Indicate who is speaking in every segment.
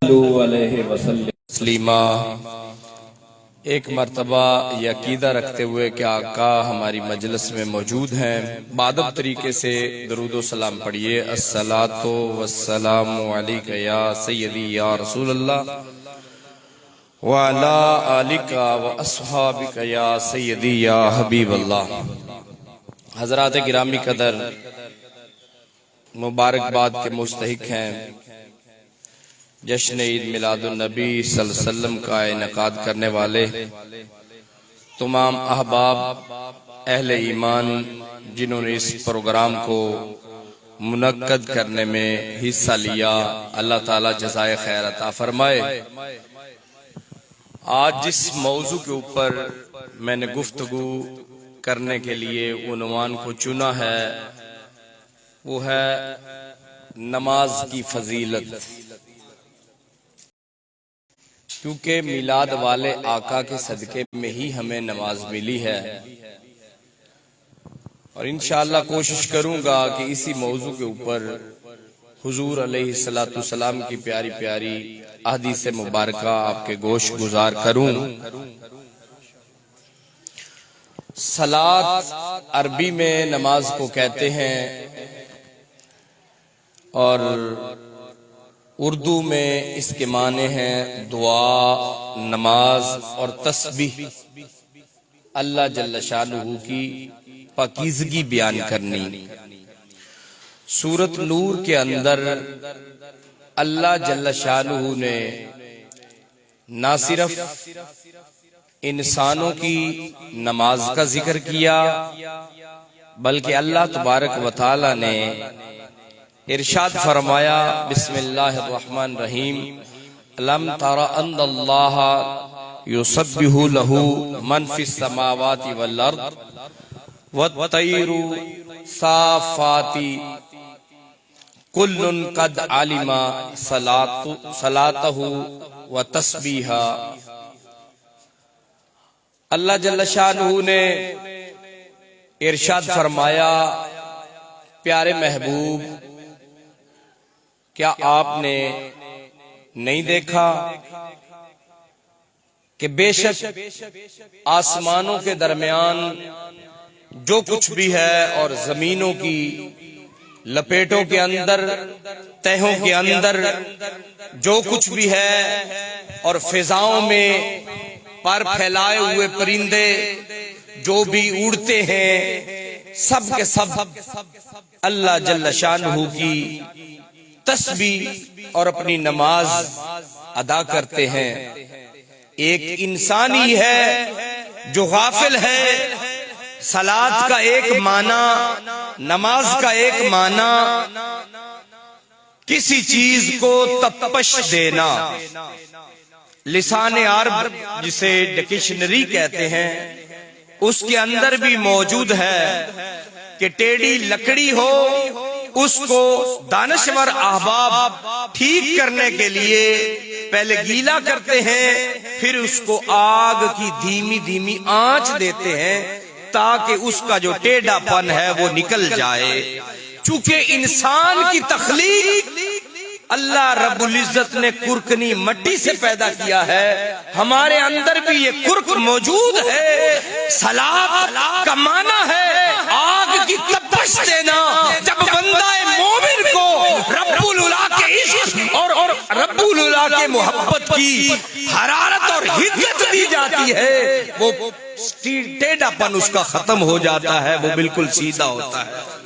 Speaker 1: तस्लीमा। एक मर्तबा यकीदा रखते हुए कि आका हमारी मजलिस में मौजूद हैं, बादब तरीके से दरूद व सलाम पढ़िए। अस्सलातो वस्सलामु अलैका या सय्यदी या रसूल अल्लाह व अला आलिका व अस्हाबिका या सय्यदी या हबीब अल्लाह। हजरात गिरामी कदर, मुबारकबाद के मुस्तहिक हैं। जश्न ईद मिलादुन नबी सल्लल्लाहु अलैहि वसल्लम का इनेकाद करने वाले तमाम अहबाब अहले ईमान जिन्होंने इस प्रोग्राम को मुनक्कद करने में हिस्सा लिया, अल्लाह ताला जज़ाए खैर अता फरमाए। आज जिस मौजू के ऊपर मैंने गुफ्तगू करने के लिए उन्वान को चुना है वो है नमाज की फजीलत। क्योंकि मिलाद वाले आका के सदके में ही हमें नमाज मिली है और इंशाअल्लाह कोशिश करूंगा कि इसी मौजू के ऊपर हुजूर अलैहिस्सलातु सलाम की प्यारी प्यारी अहदीस मुबारका आपके गोश गुजार करूं। सलात अरबी में नमाज को कहते हैं और उर्दू में इसके माने हैं दुआ, नमाज और तस्बीह। अल्लाह जल्ल शानुहु की पाकीज़गी बयान करनी। सूरत नूर के अंदर अल्लाह जल्ल शानुहु ने ना सिर्फ इंसानों की नमाज का जिक्र किया बल्कि अल्लाह तबारक व तआला ने इरशाद फरमाया, बिस्मिल्लाहिर्रहमानिर्रहीम, अलम तरा अन्नल्लाह युसब्बिहु लहू मन फिस समावाति वल अर्द वत्तैरु साफाति कुल्लुन कद आलिमा सलातहु व तस्बीहा। अल्लाह जल्ल शानुहु ने इरशाद फरमाया, प्यारे महबूब, क्या आपने नहीं देखा कि बेशक आसमानों के दरमियान जो कुछ भी है और जमीनों की लपेटों के अंदर, तहों के अंदर जो कुछ भी है और फिजाओं में पर फैलाए हुए परिंदे जो भी उड़ते हैं, सब के सब अल्लाह जल्ल शानुहु की तस्बीह और अपनी नमाज अदा करते हैं। एक इंसान ही है जो गाफिल है। सलात का एक माना, नमाज का एक माना किसी चीज को तपश देना। लिसाने अरब जिसे डिक्शनरी कहते हैं उसके अंदर भी मौजूद है कि टेढ़ी लकड़ी हो उसको दानश्वर अहबाब ठीक करने के लिए पहले गीला करते हैं, फिर उसको आग की धीमी धीमी आंच देते हैं ताकि उसका जो टेढ़ापन है वो निकल जाए। चूंकि इंसान की तख्लीक अल्लाह रब्बुल इज्जत ने कुरकनी मट्टी से पैदा किया है, हमारे अंदर भी ये कुर्क मौजूद है। सलात का माना है आग की तपश देना। जब बंदा मोमिन को रब्बुल उला के इश्क और रब्बुल उला के मोहब्बत की हरारत और हिद्दत दी जाती है, वो टेढ़ापन उसका खत्म हो जाता है, वो बिल्कुल सीधा होता है।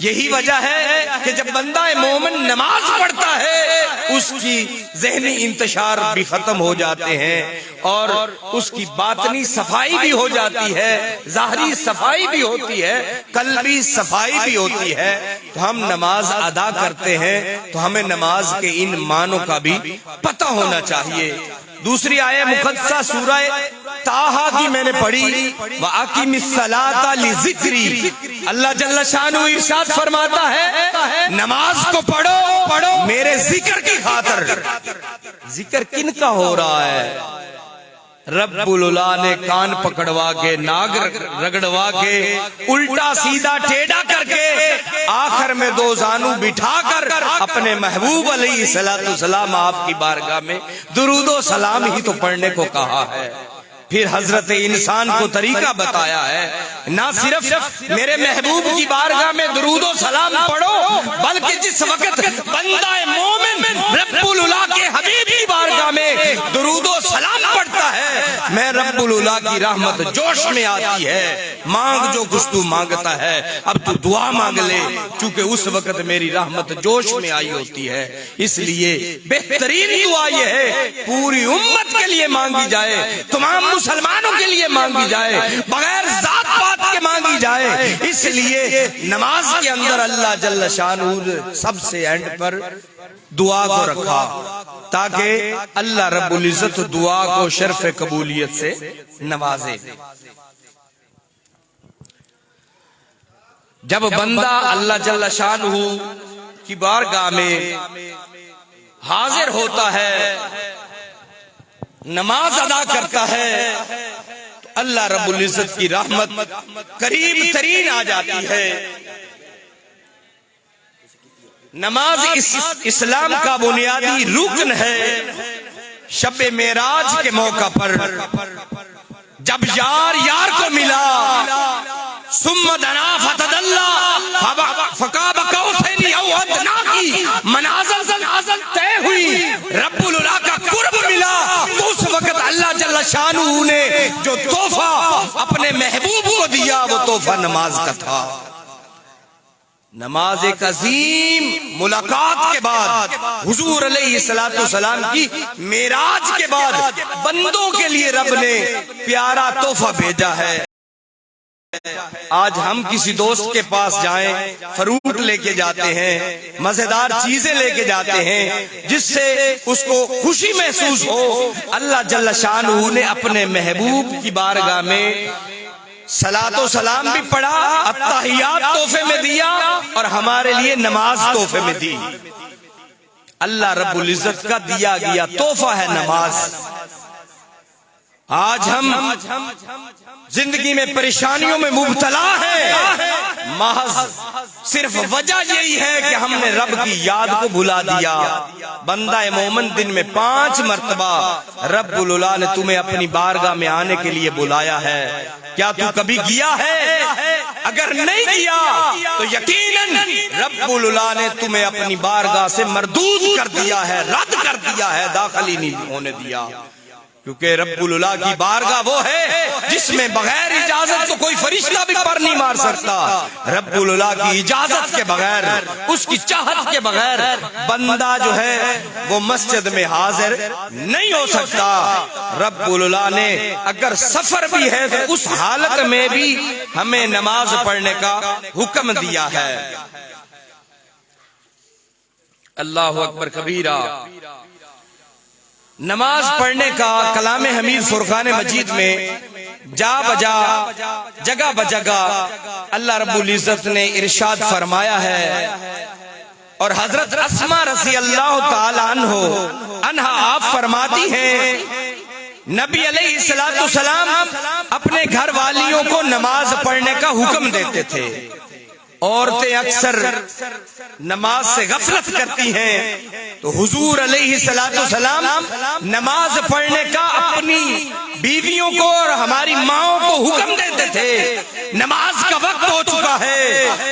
Speaker 1: यही वजह है कि जब बंदा मोमिन नमाज पढ़ता है उसकी ज़हनी इंतशार भी खत्म हो जाते हैं और उसकी बातनी सफाई भी हो जाती है, ज़ाहरी सफाई भी होती है, कल्बी सफाई भी होती है। तो हम नमाज अदा करते हैं तो हमें नमाज के इन मानों का भी पता होना चाहिए। दूसरी आयत मुक़द्दसा सूरह ताहा की मैंने पढ़ी, व अक़ीमिस्सलाता लिज़िक्री। अल्लाह जल्ल शानुहु इरशाद फरमाता है, नमाज को पढ़ो मेरे जिक्र की खातिर। जिक्र किन का हो रहा है? रब्बुल उला ने कान पकड़वा के, नाग रगड़वा के, उल्टा सीधा टेढ़ा करके आखिर में दो जानू बिठाकर अपने महबूब अलैहिस्सलातु सलाम आपकी बारगाह में दुरूदो सलाम ही तो पढ़ने को कहा है। फिर हजरत इंसान को तरीका बताया है, ना सिर्फ मेरे महबूब की बारगाह में दुरूदो सलाम पढ़ो, बल्कि जिस वक्त बंदा मोमिन रब्बुल उला के हबीब की बारगाह में दुरूदो सलाम पढ़ता है, मैं रब्बुल उला की रहमत जोश में आती है। मांग जो कुछ तू मांगता है, अब तू दुआ मांग ले, क्योंकि उस वक्त मेरी रहमत जोश में आई होती है। इसलिए बेहतरीन दुआ ये है, पूरी उम्मत के लिए मांगी जाए, तमाम मुसलमानों के लिए मांगी जाए, बगैर जात पात के मांगी जाए। इसलिए नमाज के अंदर अल्लाह जल्ल शानहू सबसे एंड पर दुआ को रखा, ताकि अल्लाह रब्बुल इज्जत दुआ को शर्फ कबूलियत से नवाजे। जब बंदा अल्लाह जल्ल शानहू की बारगाह में हाजिर होता है, नमाज अदा करता है, तो अल्लाह रब्बुल इज्जत की रहमत करीब तरीन आ जाती है। नमाज इस्लाम का बुनियादी रुकन है। शब मेराज के मौका पर जब यार यार को मिला, सुम्मा दना फतदल्ला फकाब कौसैनी औ अदना की मनाज़िल तय हुई, रब्बुल उला का कुर्ब मिला, तो उस वक्त अल्लाह जल्ल शानहू ने जो तोहफा अपने महबूब को दिया, वो तोहफा नमाज का था। नमाज एक अजीम मुलाकात के बाद, हुजूर अलैहिस्सलातु सलाम की मेराज के बाद बंदों के लिए रब ने प्यारा तोहफा भेजा है। आज हम किसी दोस्त के पास जाएं, फ्रूट लेके जाते हैं, मजेदार चीजें लेके जाते हैं, जिससे उसको खुशी महसूस हो। अल्लाह जल्ल शानहू ने अपने महबूब की बारगाह में सलातो सलाम भी पढ़ा, अत्तहियात तोहफे में दिया, और हमारे लिए नमाज तोहफे में दी। अल्लाह रब्बुल इज्जत का दिया गया तोहफा है नमाज। आज हम जिंदगी में परेशानियों में मुब्तला है, महज सिर्फ वजह यही है कि हमने रब की याद को भुला दिया। बंदा मोमिन दिन में 5 मर्तबा रब्बुल उला ने तुम्हें अपनी बारगाह में आने के लिए बुलाया है। क्या तू कभी गया है? अगर नहीं गया तो यकीनन रब्बुल उला ने तुम्हें अपनी बारगाह से मरदूद कर दिया है, रद्द कर दिया है, दाखिल ही नहीं होने दिया। क्योंकि रब्बुल उला की बारगाह वो है जिसमें बगैर इजाजत तो कोई फरिश्ता भी पर नहीं मार सकता। रब्बुल उला की इजाजत के बगैर, उसकी चाहत के बगैर बंदा जो है वो मस्जिद में हाजिर नहीं हो सकता। रब्बुल उला ने अगर सफर भी है तो उस हालत में भी हमें नमाज पढ़ने का हुक्म दिया है। अल्लाहु अकबर कबीरा। नमाज पढ़ने का कलाम हमीद फुरकान मजीद में जा बजा जगह बजगह अल्लाह रब्बुल इज्जत ने इरशाद फरमाया है। और हजरत अस्मा रज़ी अल्लाह ताला अन्हा आप फरमाती हैं, नबी अलैहिस्सलातु सलाम अपने घर वालियों को नमाज पढ़ने का हुक्म देते थे। औरतें अक्सर नमाज से गफलत करती हैं, तो हुजूर अलैहिस्सलातु सलाम नमाज पढ़ने का अपनी बीवियों को और हमारी माओं को हुक्म देते थे। नमाज का वक्त हो चुका है,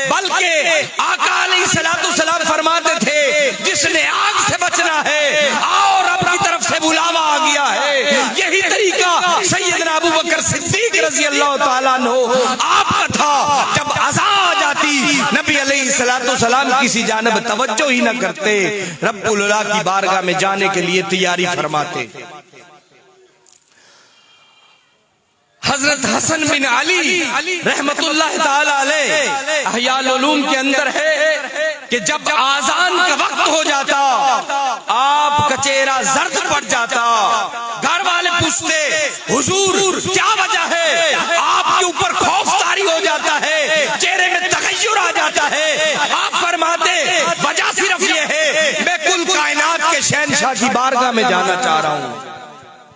Speaker 1: बल्कि आका अलैहिस्सलातु सलाम फरमाते थे, जिसने आग से बचना है आओ रब की तरफ से बुलावा आ गया है। यही तरीका सैयदना अबू बकर सिद्दीक रज़ी अल्लाह ताला अन्हु आपका था। जब अज़ान आ जाती, नबी अलैहिस्सलातु सलाम किसी जानब तवज्जो ही न करते, रब्बुल उला की बारगाह में जाने के लिए तैयारी फरमाते। हजरत हसन बिन अली रहमतुल्लाह ताला अलैह अहयाल उलूम के अंदर है कि जब आजान का वक्त हो जाता, आप का चेहरा जर्द पड़ जाता। घर वाले पूछते, हुजूर क्या वजह है? आपके ऊपर खौफ तारी हो जाता है, चेहरे में तगय्युर आ जाता है। आप फरमाते, वजह सिर्फ ये है, मैं कुल कायनात के शहंशाह की बारगाह में जाना चाह रहा हूँ।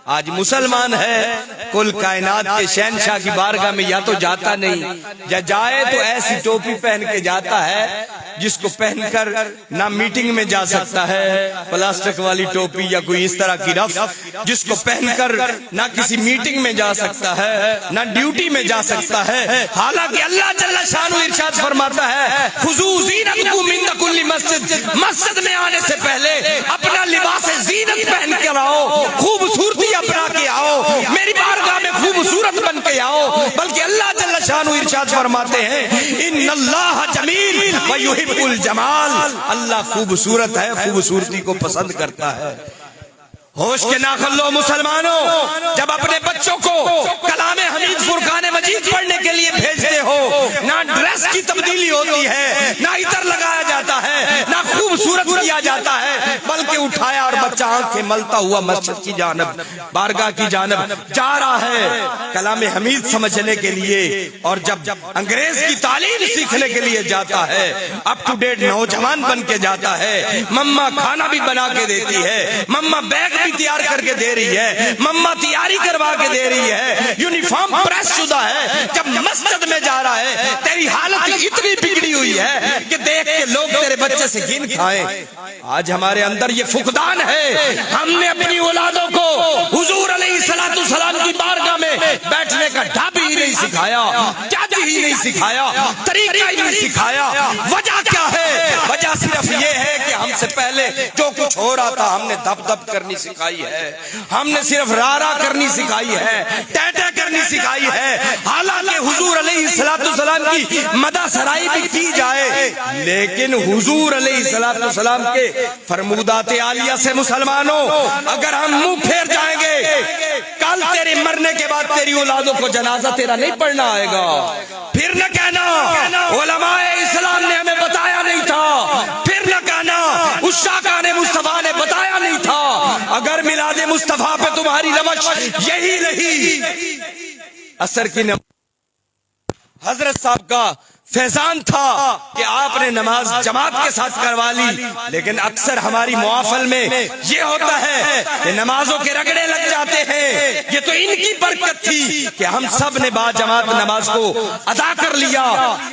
Speaker 1: आज मुसलमान है, कुल कायनात के शहनशाह की बारगाह में या तो जाता नहीं, या जाए तो ऐसी टोपी पहन के जाता है जिसको पहनकर ना मीटिंग में जा सकता है, प्लास्टिक वाली टोपी या कोई इस तरह की रफ जिसको पहनकर ना किसी मीटिंग में जा सकता है, ना ड्यूटी में जा सकता है। हालांकि अल्लाह जल्ला शानु इरशाद फरमाता है, खुजू ज़ीनतकुम मिन कुल्ली मस्जिद, मस्जिद में आने से पहले अपना लिबास ज़ीनत पहन कर आओ, खूबसूरती अपना के आओ, मेरी बारगाह में खूबसूरत बन के आओ। बल्कि अल्लाह जल्ला शानु इरशाद फरमाते हैं, इन्नल्लाह जमील व युहिब्बुल जमाल, अल्लाह खूबसूरत है, खूबसूरती को पसंद करता है। होश के नाखन लो मुसलमानों, जब अपने बच्चों को कलाम हमीद फुरकान मजीद पढ़ने के लिए भेजते हो, ना ड्रेस की तब्दीली होती है, ना इतर लगाया जाता है, ना खूबसूरत किया जाता है, बल्कि उठाया और बच्चा आंखें मलता हुआ मस्जिद की जानब, बारगाह की जानब जा रहा है कलाम हमीद समझने के लिए। और जब अंग्रेज की तालीम सीखने के लिए जाता है, अप टू डेट नौजवान बन के जाता है, मम्मा खाना भी बना के देती है, मम्मा बैग तैयार करके दे रही है, मम्मा तैयारी करवा के दे रही है, यूनिफॉर्म प्रेस शुदा है, जब मस्जिद में जा रहा है तेरी हालत इतनी बिगड़ी हुई है कि देख के लोग तेरे बच्चे से घिन खाएं। आज हमारे अंदर ये फुकदान है, हमने अपनी औलादों को हुजूर अलैहिस्सलातु सलाम की बारगाह में बैठने का ढाबी ही नहीं सिखाया, जाती ही नहीं सिखाया, तरीका ही नहीं सिखाया। वजह क्या है? वजह सिर्फ ये है कि हमसे पहले जो कुछ हो रहा था हमने धप धप करनी सिखाई है, हमने सिर्फ रारा करनी सिखाई है, टैटा करनी सिखाई है। हालांकि हुजूर अलैहिस्सलातु सलाम की मदासराई भी की जाए, लेकिन हुजूर अलैहिस्सलातु सलाम के फरमूदात आलिया से मुसलमानों अगर हम मुंह फेर जाएंगे, कल तेरे मरने के बाद तेरी औलादों को जनाजा तेरा नहीं पढ़ना आएगा। फिर न कहना उलमाए इस्लाम ने हमें बताया नहीं था, फिर न कहना उस शाकाने मुस्तफा ने बताया नहीं था। अगर मिलादे मुस्तफा पे तुम्हारी रवश यही नहीं, असर की हजरत साहब का फैजान था कि आपने नमाज जमात के साथ करवा ली, लेकिन अक्सर हमारी मुआफल में ये होता है कि नमाजों के रगड़े लग जाते हैं। ये तो इनकी बरकत थी कि हम सब ने बाद जमात नमाज को अदा कर लिया,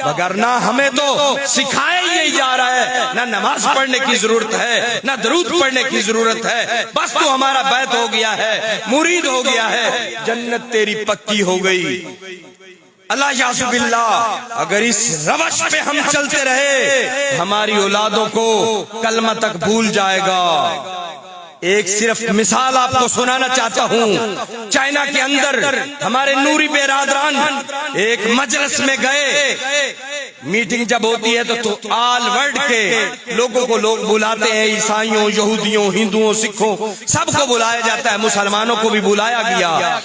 Speaker 1: मगर ना हमें तो सिखाया ही नहीं जा रहा है, ना नमाज पढ़ने की जरूरत है, ना दरूद पढ़ने की जरूरत है। बस तो हमारा बैत हो गया है, मुरीद हो गया है, जन्नत तेरी पक्की हो गई। अल्लाह याज़ुबिल्लाह, अगर इस रवश पे हम चलते रहे हमारी औलादों को कलमा तक भूल जाएगा। एक सिर्फ मिसाल आपको सुनाना चाहता हूँ। चाइना के अंदर हमारे नूरी बेरादरान एक मजलिस में गए, मीटिंग जब होती है तो ऑल वर्ल्ड के लोगों को लोग बुलाते हैं, ईसाइयों, यहूदियों, हिंदुओं, सिखों, सबको बुलाया जाता है, मुसलमानों को भी बुलाया गया।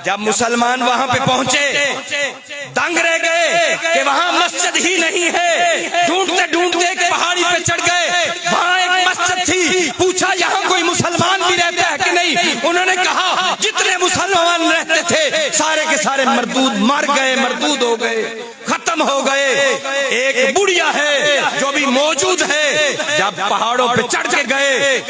Speaker 1: जब मुसलमान वहां पे पहुंचे दंग रह गए कि वहां मस्जिद ही नहीं है। ढूंढते ढूंढते एक पहाड़ी पे चढ़ गए, वहां एक मस्जिद थी। पूछा यहाँ कोई मुसलमान भी रहता है कि नहीं? उन्होंने कहा जितने मुसलमान रहते थे सारे के सारे मरदूद मर गए, मरदूद हो गए, खत्म हो गए। एक बुढ़िया है जो भी मौजूद है। जब पहाड़ों पे चढ़ के गए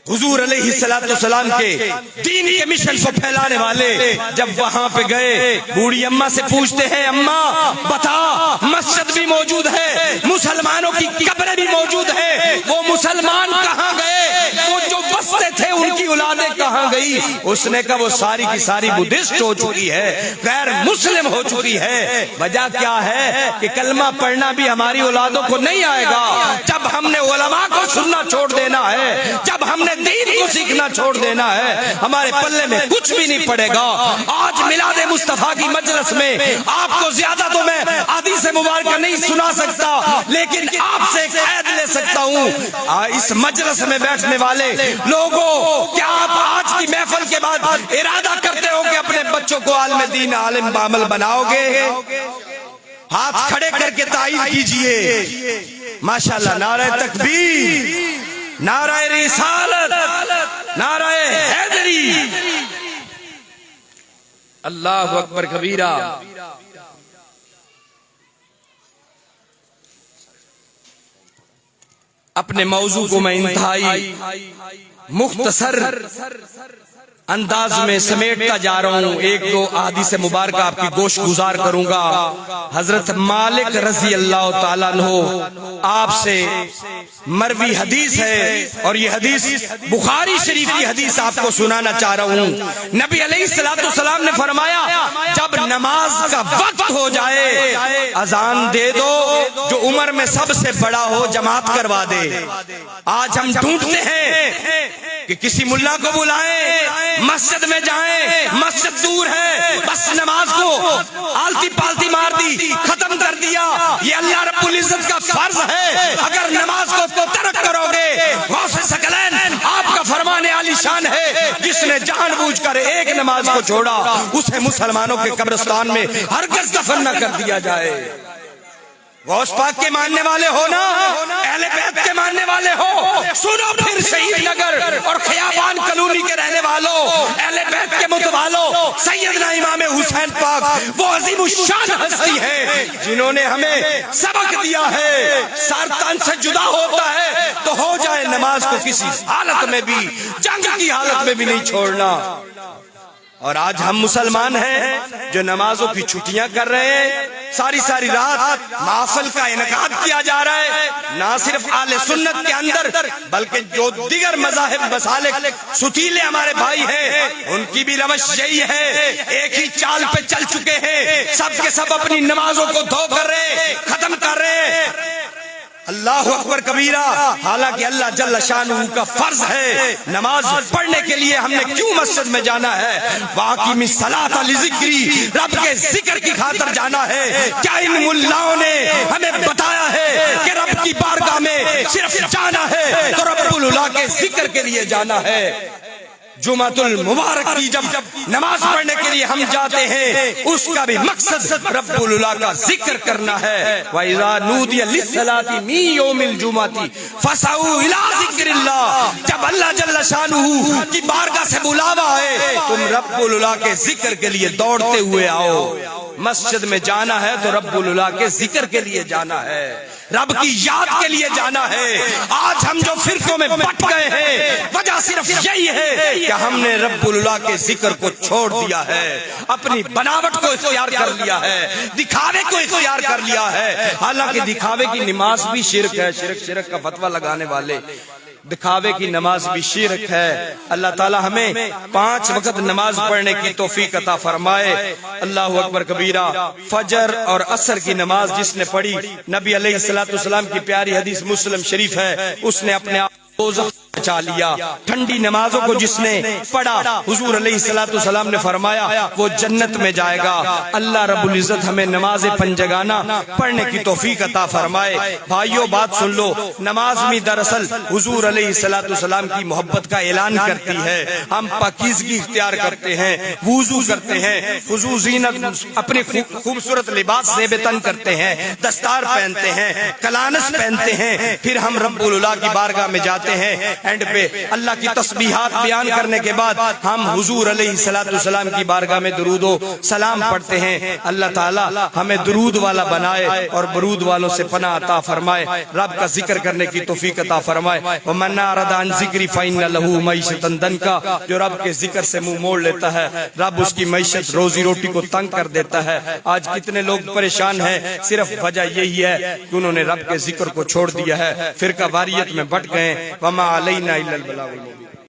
Speaker 1: हुजूर अलैहिस्सलातु सलाम के दीन के मिशन को फैलाने वाले जब वहां पे गए, बूढ़ी अम्मा से पूछते हैं, अम्मा बता मस्जिद भी मौजूद है, मुसलमानों की कब्रें भी मौजूद है, वो मुसलमान कहाँ गए? वो जो बसते थे उनकी औलादें कहाँ गई? उसने कहा वो सारी की सारी बुद्धिस्ट हो चुकी है, गैर मुस्लिम हो चुकी है। वजह क्या है कि कलमा पढ़ना भी हमारी औलादों को नहीं आएगा। जब हमने उलमा को सुनना छोड़ देना है, जब हमने दीन को सीखना छोड़ देना है, हमारे पल्ले में कुछ भी नहीं पड़ेगा। आज मिलादे मुस्तफा की मजलिस में आपको ज्यादा तो मैं हदीस मुबारक नहीं सुना सकता, लेकिन आपसे एक ऐद ले सकता हूँ। इस मजलिस में बैठने वाले लोगों, क्या आप आज की महफिल के बाद इरादा करते हो कि अपने बच्चों को आलिम दीन, आलिम बामल बनाओगे? हाथ खड़े करके तायीद कीजिए। माशाअल्लाह, नारे तकबीर, नाराए रिसालत, नाराए हैदरी, अल्लाहु अकबर कबीरा। अपने मौजू को मैं इंतहाई मुख्तसर अंदाज में समेटता जा रहा हूँ। एक दो अहादीस मुबारक आपकी गोश गुजार करूंगा। हजरत मालिक रजी अल्लाह ताला अन्हु आपसे मरवी हदीस है और ये हदीस बुखारी शरीफ की हदीस आपको सुनाना चाह रहा हूँ। नबी अलैहिस्सलातु सलाम ने फरमाया, जब नमाज का वक्त हो जाए अजान दे दो, जो उम्र में सबसे बड़ा हो जमात करवा दे। आज हम ढूंढते हैं कि किसी मुल्ला को बुलाएं, मस्जिद में जाएं, मस्जिद दूर है, बस नमाज को आलती पालती मार दी, खत्म कर दिया। ये अल्लाह रब्बुल इज्जत का फर्ज है। अगर नमाज को तर्क करोगे, गौसे सकलैन आपका फरमाने आलीशान है, जिसने जानबूझकर एक नमाज को छोड़ा उसे मुसलमानों के कब्रिस्तान में हरगिज़ दफन न कर दिया जाए। गौस पाक के मानने वाले हो ना, अहले बैत के मानने वाले हो, सुनो फिर शहीद नगर और खयाबान कॉलोनी के रहने वालों, अहले बैत के मुतवालो, सैयदना इमाम हुसैन पाक वो अजीमुश्शान हस्ती है जिन्होंने हमें सबक दिया है, सरतान से जुदा होता है तो हो जाए नमाज को किसी हालत में भी, जंग की हालत में भी नहीं छोड़ना। और आज हम मुसलमान हैं जो नमाजों की छुट्टियां कर रहे हैं, सारी सारी रात महफिल का इनकाद किया जा रहा है। ना सिर्फ आले सुन्नत के अंदर बल्कि जो दिगर मज़ाहिब मसालिक सुतीले हमारे भाई हैं उनकी भी रवश यही है, एक ही चाल पे चल चुके हैं। सब के सब अपनी नमाजों को धो कर रहे, खत्म कर रहे। अल्लाह अकबर कबीरा। हालांकि अल्लाह जल्ल शानहू का फर्ज है नमाज पढ़ने के लिए हमने क्यों मस्जिद में जाना है, वाक़ी सलात लिज़िक्री, रब के जिक्र की खातिर जाना है। क्या इन मुल्लाओं ने हमें बताया है कि रब की बारगाह में सिर्फ जाना है तो रब्बुल उला के जिक्र के लिए जाना है। जुमातुल मुबारक की जब नमाज पढ़ने के लिए हम जाते हैं उसका भी मकसद रब्बुल उला का जिक्र करना है। व इज़ा नूदिया लिस्सलाति मिन यौमिल जुमाती फसऊ इला ज़िक्रिल्लाह, जब अल्लाह जल्ल शानहू की बारगाह से बुलावा है तुम रब्बुल उला के जिक्र के लिए दौड़ते हुए आओ। मस्जिद में जाना है तो रब्बुल उला के जिक्र के लिए जाना है, रब की याद के लिए जाना है। आज हम जो फिरकों में बट गए हैं वजह सिर्फ यही है कि हमने रब्बुल उला के जिक्र को छोड़ दिया है, अपनी बनावट को इख्तियार कर लिया है, दिखावे को इख्तियार कर लिया है। हालांकि दिखावे की नमाज भी शिरक है, शिरक का फतवा लगाने वाले दिखावे की नमाज भी शिरक है। अल्लाह ताला हमें 5 वक्त नमाज पढ़ने की तौफीक अता फरमाए। अल्लाहु अकबर कबीरा। फजर और असर की नमाज जिसने पढ़ी, नबी अलैहिस्सलातु वस्सलाम की प्यारी हदीस मुस्लिम शरीफ है, उसने अपने आप बचा लिया। ठंडी नमाजों को जिसने पढ़ा हुजूर अलैहिस्सलातु वस्सलाम ने फरमाया वो जन्नत में जाएगा। अल्लाह रब्बुल इज्जत हमें नमाज पंजगाना पढ़ने की तौफीक अता फरमाए। भाइयों बात सुन लो, नमाज में दरअसल हुजूर अलैहिस्सलातु वस्सलाम की मोहब्बत का ऐलान करती है। हम पाकीज़गी इख्तियार करते हैं, वुजू करते हैं, हुजूर ज़ीनत अपने खूबसूरत लिबास से बेतन करते हैं, दस्तार पहनते हैं, कलानस पहनते हैं, फिर हम रब्बुल उला की बारगाह में जाते हैं। एंड पे अल्लाह की तस्बीहात बयान करने के बाद हम हुजूर अलैहिस्सलातु वस्सलाम की बारगाह में दुरूदो सलाम पढ़ते हैं। अल्लाह ताला हमें दुरूद वाला बनाए और बरूद वालों से पनाह अता फरमाए, रब का जिक्र करने की तौफीक अता फरमाए। व मन अरदा अन ज़िक्री फ़इन्न लहू मईशतन दंका, जो रब के जिक्र से मुंह मोड़ लेता है रब उसकी मईशत रोजी रोटी को तंग कर देता है। आज कितने लोग परेशान हैं, सिर्फ वजह यही है कि उन्होंने रब के जिक्र को छोड़ दिया है, फिरका वारियत में बट गए। वमा अलैना इल्लल बलागुल मुबीन।